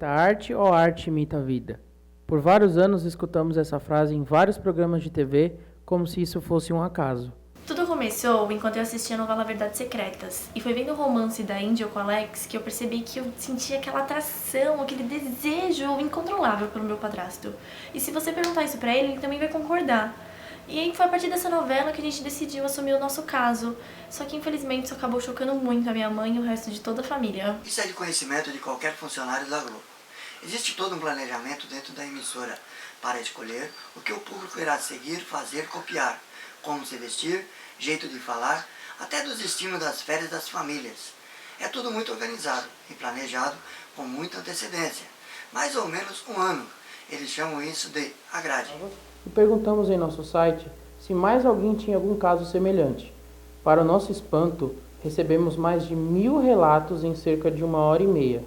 imita a arte ou a arte imita a vida? Por vários anos escutamos essa frase em vários programas de TV, como se isso fosse um acaso. Tudo começou enquanto eu assistia a novela Verdades Secretas. E foi vendo o romance da Angel com Alex que eu percebi que eu sentia aquela atração, aquele desejo incontrolável pelo meu padrasto. E se você perguntar isso pra ele também vai concordar. E aí foi a partir dessa novela que a gente decidiu assumir o nosso caso. Só que infelizmente isso acabou chocando muito a minha mãe e o resto de toda a família. Isso é de conhecimento de qualquer funcionário da Globo. Existe todo um planejamento dentro da emissora para escolher o que o público irá seguir, fazer, copiar, como se vestir, jeito de falar, até dos estímulos das férias das famílias. É tudo muito organizado e planejado com muita antecedência, mais ou menos um ano. Eles chamam isso de a grade. E perguntamos em nosso site se mais alguém tinha algum caso semelhante. Para o nosso espanto, recebemos mais de 1000 relatos em cerca de 1h30.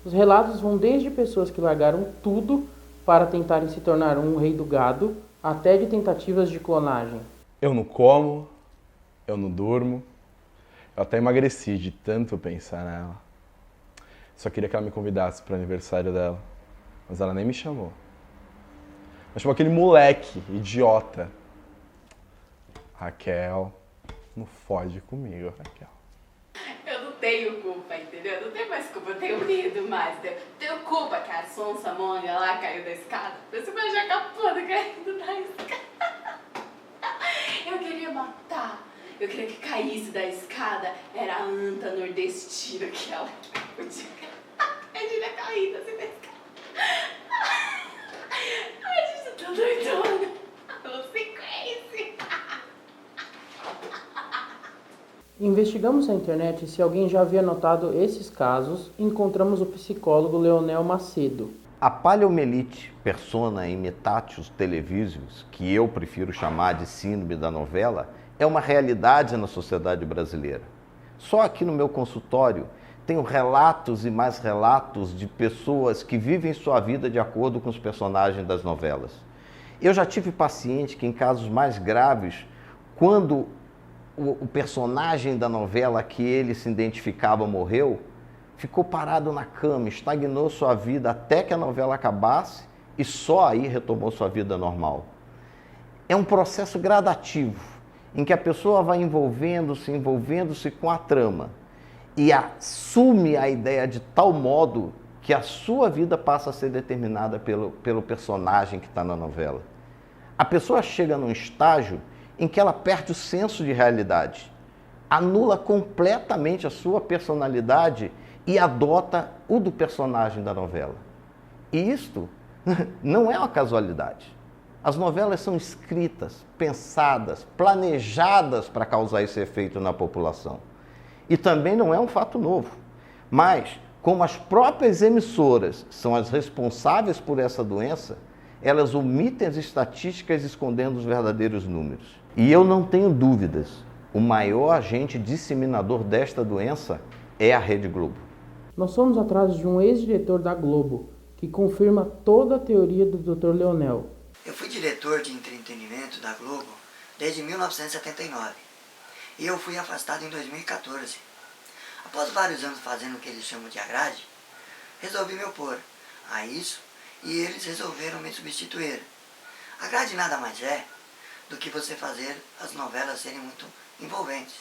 Os relatos vão desde pessoas que largaram tudo para tentarem se tornar um rei do gado, até de tentativas de clonagem. Eu não como, eu não durmo, eu até emagreci de tanto pensar nela. Só queria que ela me convidasse para o aniversário dela, mas ela nem me chamou. Mas chamou aquele moleque, idiota. Raquel, não fode comigo, Raquel. Eu não tenho culpa, entendeu? Eu não tenho mais culpa, eu tenho medo mais. Tenho culpa que a sonsa monga lá caiu da escada. Você vai jogar puta caindo da escada. Eu queria matar. Eu queria que caísse da escada. Era a anta nordestina que ela podia cair assim da escada. Ai, gente, eu tô doidona. Você crazy. Investigamos na internet se alguém já havia notado esses casos e encontramos o psicólogo Leonel Macedo. A paleomelite persona imitatus televisius, que eu prefiro chamar de síndrome da novela, é uma realidade na sociedade brasileira. Só aqui no meu consultório tenho relatos e mais relatos de pessoas que vivem sua vida de acordo com os personagens das novelas. Eu já tive paciente que em casos mais graves, quando o personagem da novela que ele se identificava morreu, ficou parado na cama, estagnou sua vida até que a novela acabasse e só aí retomou sua vida normal. É um processo gradativo, em que a pessoa vai envolvendo-se com a trama e assume a ideia de tal modo que a sua vida passa a ser determinada pelo personagem que está na novela. A pessoa chega num estágio em que ela perde o senso de realidade, anula completamente a sua personalidade e adota o do personagem da novela. E isto não é uma casualidade. As novelas são escritas, pensadas, planejadas para causar esse efeito na população. E também não é um fato novo. Mas, como as próprias emissoras são as responsáveis por essa doença, elas omitem as estatísticas escondendo os verdadeiros números. E eu não tenho dúvidas, o maior agente disseminador desta doença é a Rede Globo. Nós fomos atrás de um ex-diretor da Globo, que confirma toda a teoria do Dr. Leonel. Eu fui diretor de entretenimento da Globo desde 1979 e eu fui afastado em 2014. Após vários anos fazendo o que eles chamam de a grade, resolvi me opor a isso e eles resolveram me substituir. A grade nada mais é do que você fazer as novelas serem muito envolventes,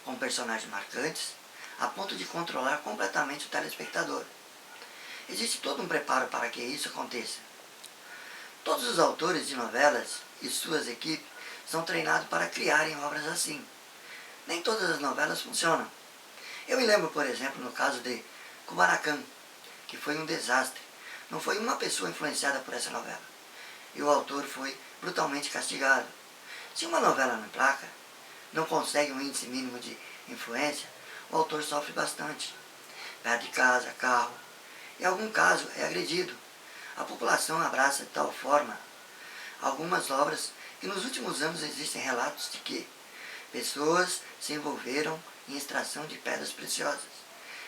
com personagens marcantes, a ponto de controlar completamente o telespectador. Existe todo um preparo para que isso aconteça. Todos os autores de novelas e suas equipes são treinados para criarem obras assim. Nem todas as novelas funcionam. Eu me lembro, por exemplo, no caso de Kubanacan, que foi um desastre. Não foi uma pessoa influenciada por essa novela. E o autor foi brutalmente castigado. Se uma novela não emplaca, não consegue um índice mínimo de influência, o autor sofre bastante. Perde casa, carro, em algum caso é agredido. A população abraça de tal forma algumas obras que nos últimos anos existem relatos de que pessoas se envolveram em extração de pedras preciosas,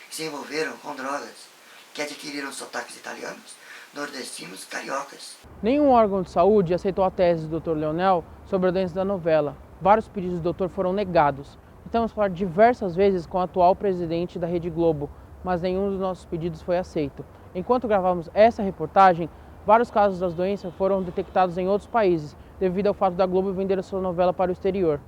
que se envolveram com drogas, que adquiriram sotaques italianos, nordestinos, cariocas. Nenhum órgão de saúde aceitou a tese do Dr. Leonel sobre a doença da novela. Vários pedidos do doutor foram negados. Tentamos falar diversas vezes com o atual presidente da Rede Globo, mas nenhum dos nossos pedidos foi aceito. Enquanto gravávamos essa reportagem, vários casos das doenças foram detectados em outros países, devido ao fato da Globo vender a sua novela para o exterior.